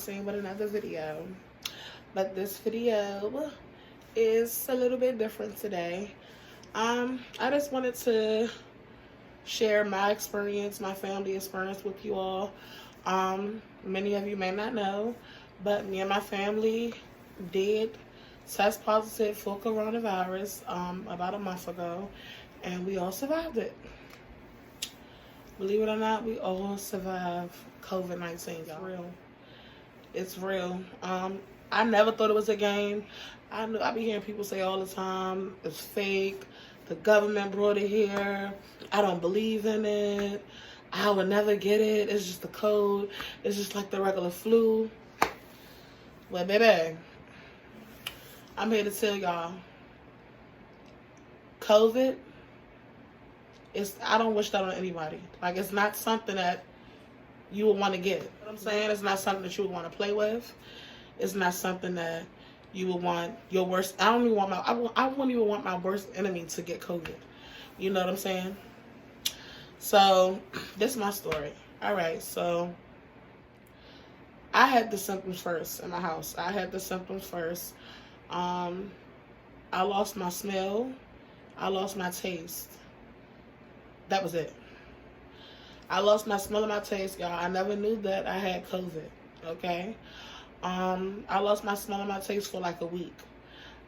scene with another video. But this video is a little bit different today. I just wanted to share my experience, my family experience with you all. Many of you may not know, but me and my family did test positive for coronavirus about a month ago, and we all survived it. Believe it or not, we all survived COVID-19, y'all. It's real. I never thought it was a game. I be hearing people say all the time, it's fake. The government brought it here. I don't believe in it. I would never get it. It's just the code. It's just like the regular flu. Well, baby, I'm here to tell y'all, COVID, I don't wish that on anybody. Like, it's not something that you would want to get. You know what I'm saying? It's not something that you would want to play with. It's not something that you would want your worst. I wouldn't even want my worst enemy to get COVID. You know what I'm saying? So, this is my story. All right, so I had the symptoms first in my house. I lost my smell. I lost my taste. That was it. I lost my smell and my taste, y'all. I never knew that I had COVID, okay? I lost my smell and my taste for like a week.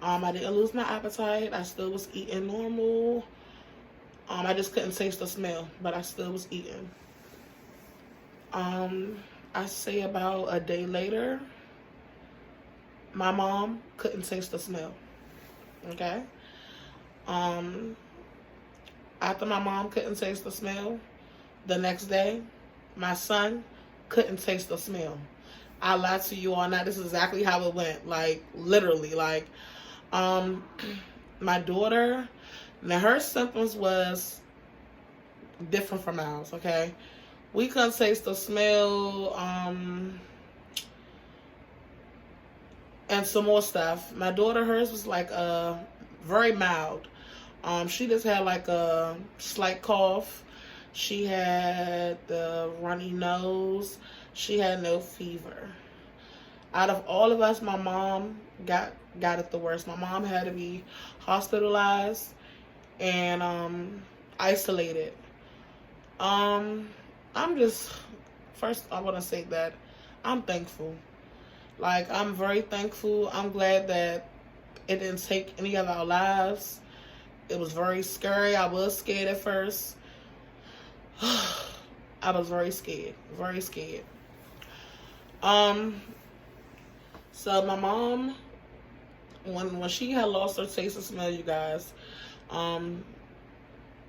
I didn't lose my appetite. I still was eating normal. I just couldn't taste the smell, but I still was eating. I say about a day later, my mom couldn't taste the smell, okay? After my mom couldn't taste the smell, the next day, my son couldn't taste the smell. I lied to you all. Now, this is exactly how it went. Like, literally. Like, my daughter, now her symptoms was different from ours, okay? We couldn't taste the smell, and some more stuff. My daughter, hers was like very mild. She just had like a slight cough. She had the runny nose. She had no fever. Out of all of us, my mom got it the worst. My mom had to be hospitalized and isolated. First I want to say that I'm thankful. Like, I'm very thankful. I'm glad that it didn't take any of our lives. It was very scary. I was scared at first. I was very scared. Very scared. So my mom, when she had lost her taste and smell, you guys,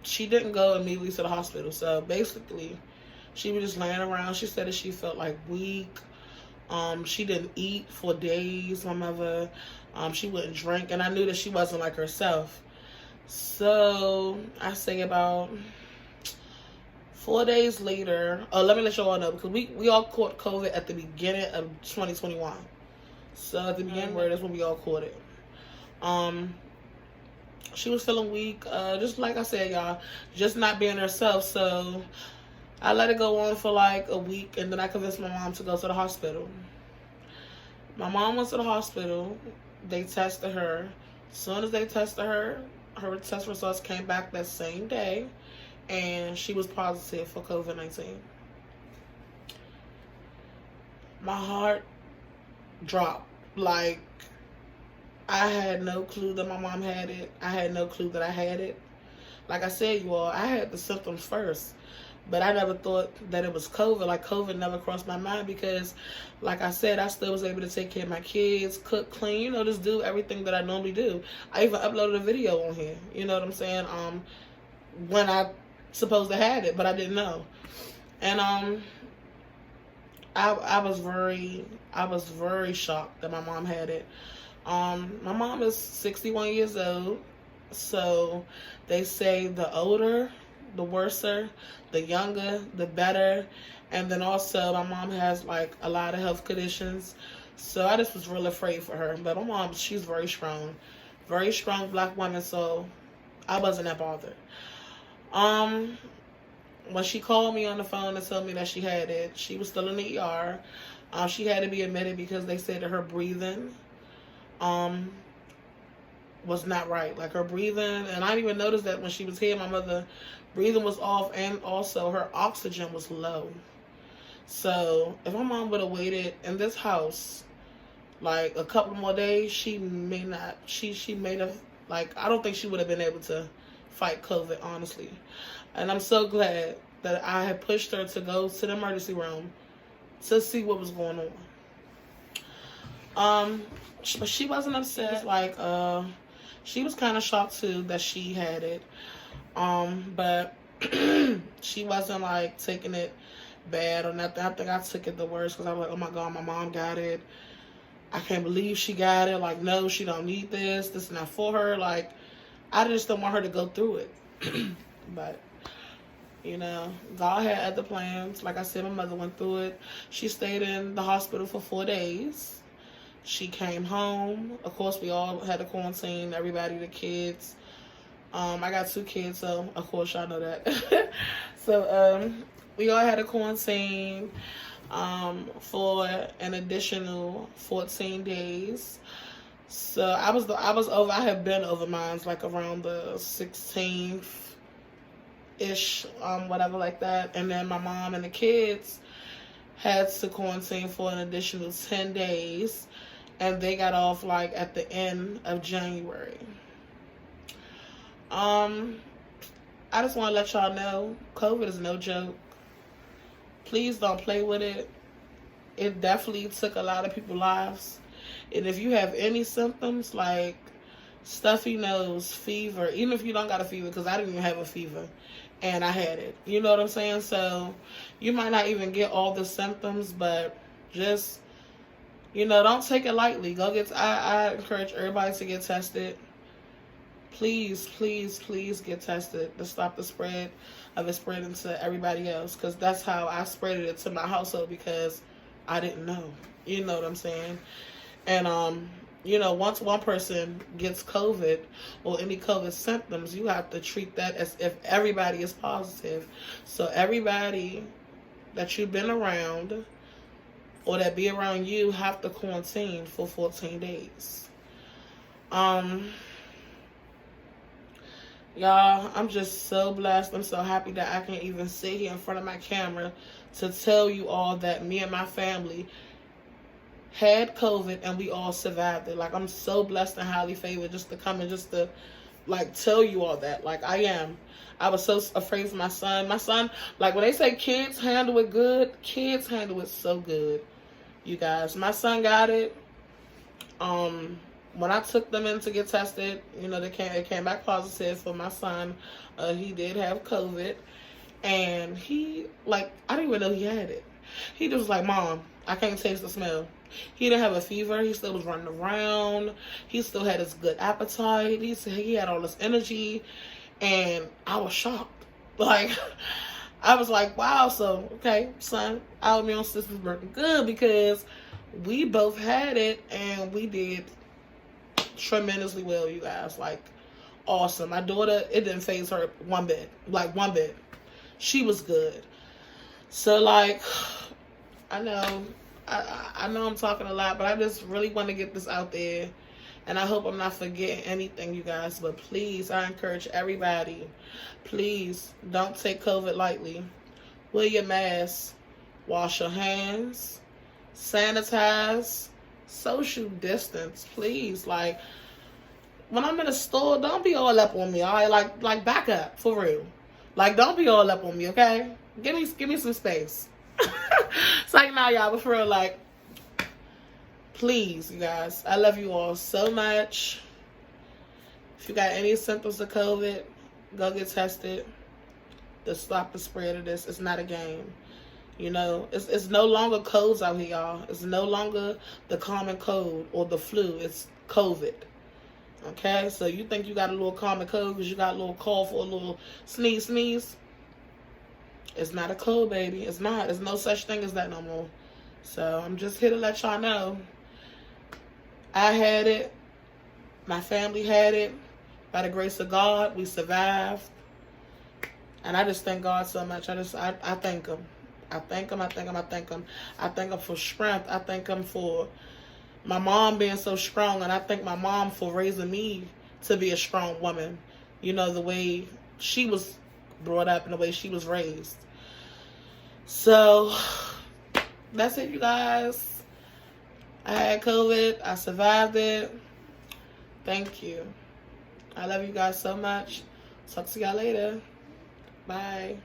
she didn't go immediately to the hospital. So basically, she was just laying around. She said that she felt like weak. She didn't eat for days, my mother. She wouldn't drink, and I knew that she wasn't like herself. So I say about 4 days later, let me let you all know, because we all caught COVID at the beginning of 2021. So at the beginning, that's when we all caught it. She was feeling weak, just like I said, y'all, just not being herself. So I let it go on for like a week, and then I convinced my mom to go to the hospital. My mom went to the hospital. They tested her. As soon as they tested her test results came back that same day, and she was positive for COVID-19. My heart dropped. Like, I had no clue that my mom had it. I had no clue that I had it. Like I said, you all, I had the symptoms first, but I never thought that it was COVID. Like, COVID never crossed my mind because, like I said, I still was able to take care of my kids, cook, clean, you know, just do everything that I normally do. I even uploaded a video on here, you know what I'm saying, when I supposed to had it, but I didn't know. And I was very shocked that my mom had it. My mom is 61 years old, so they say the older, the worser, the younger, the better. And then also my mom has like a lot of health conditions, so I just was really afraid for her. But my mom, she's very strong black woman, so I wasn't that bothered. When she called me on the phone and told me that she had it, she was still in the ER. She had to be admitted because they said that her breathing was not right. Like her breathing, and I didn't even notice that when she was here. My mother breathing was off, and also her oxygen was low. So if my mom would have waited in this house like a couple more days, she may not. She may have, like, I don't think she would have been able to fight COVID, honestly. And I'm so glad that I had pushed her to go to the emergency room to see what was going on. But she wasn't upset. Like, she was kind of shocked too that she had it. But she wasn't like taking it bad or nothing. I think I took it the worst because I was like, oh my God, my mom got it. I can't believe she got it. Like, no, she don't need this. This is not for her. Like, I just don't want her to go through it. But, you know, God had other plans. Like I said, my mother went through it. She stayed in the hospital for 4 days. She came home. Of course, we all had to quarantine, everybody, the kids. I got 2 kids, so of course y'all know that. So we all had to quarantine for an additional 14 days. So I was over. I had been over mine like around the 16th ish, whatever like that. And then my mom and the kids had to quarantine for an additional 10 days, and they got off like at the end of January. I just want to let y'all know, COVID is no joke. Please don't play with it. It definitely took a lot of people's lives. And if you have any symptoms like stuffy nose, fever, even if you don't got a fever, because I didn't even have a fever, and I had it. You know what I'm saying? So you might not even get all the symptoms, but just, you know, don't take it lightly. Go get, I encourage everybody to get tested. Please, please, please get tested to stop the spread of it spreading to everybody else. Because that's how I spread it to my household, because I didn't know. You know what I'm saying? And, you know, once one person gets COVID or any COVID symptoms, you have to treat that as if everybody is positive. So everybody that you've been around or that be around you have to quarantine for 14 days. Y'all, I'm just so blessed. I'm so happy that I can even sit here in front of my camera to tell you all that me and my family had COVID and we all survived it. Like, I'm so blessed and highly favored just to come and just to, like, tell you all that. Like, I am. I was so afraid for my son. My son, like, when they say kids handle it good, kids handle it so good, you guys. My son got it. When I took them in to get tested, you know, it came back positive for my son. He did have COVID. And he, like, I didn't even know he had it. He just was like, Mom, I can't taste the smell. He didn't have a fever. He still was running around. He still had his good appetite. He had all this energy. And I was shocked. Like, I was like, wow, so, okay, son, our immune system's working good, because we both had it and we did tremendously well, you guys. Like, awesome. My daughter, it didn't faze her one bit. Like, one bit. She was good. So, like, I know I'm talking a lot, but I just really want to get this out there. And I hope I'm not forgetting anything, you guys. But please, I encourage everybody, please don't take COVID lightly. Wear your mask. Wash your hands. Sanitize. Social distance, please. Like, when I'm in a store, don't be all up on me, all right? Like back up, for real. Like, don't be all up on me, okay? Give me some space. It's like, nah, y'all, but for real, like, please, you guys, I love you all so much. If you got any symptoms of COVID, go get tested to stop the spread of this. It's not a game. You know, it's no longer colds out here, y'all. It's no longer the common cold or the flu. It's COVID. Okay? So you think you got a little common cold because you got a little cough or a little sneeze. It's not a cold, baby. It's not. There's no such thing as that no more. So I'm just here to let y'all know. I had it. My family had it. By the grace of God, we survived. And I just thank God so much. I thank him. I thank him. I thank him. I thank him. I thank him for strength. I thank him for my mom being so strong, and I thank my mom for raising me to be a strong woman. You know, the way she was brought up and the way she was raised. So that's it, you guys. I had COVID. I survived it. Thank you. I love you guys so much. Talk to y'all later. Bye.